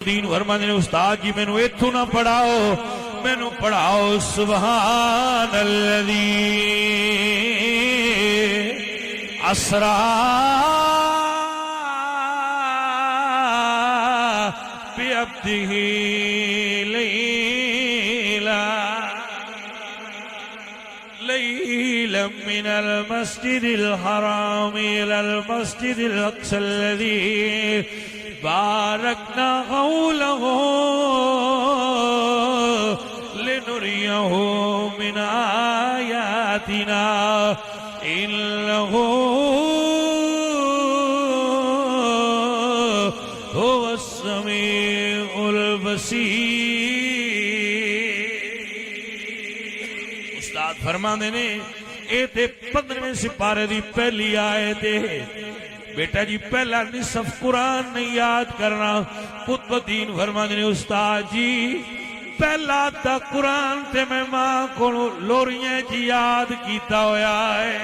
दीन फरमाते ने उस्ताद जी मैनू इत्थों ना पढ़ाओ, मैनू पढ़ाओ सुभान अल्लज़ी असरा बिअब्दिही लैलन मिनल मस्जिदिल हराम इलल मस्जिदिल अक़सा अल्लज़ी बारकना हौलहु लिनुरियहु मिन आयातिना इन्नहु हुवस समीउल बसीर। उस्ताद फरमाते ने ये ते 15वें सिपारे दी पहली आयत है। बेटा जी पहला निसफ कुरान नहीं याद करना। कुतुबुद्दीन फरमाते ने उस्ताद जी पहला तो कुरान ते मैं मां को लोरियां च याद किया होया है।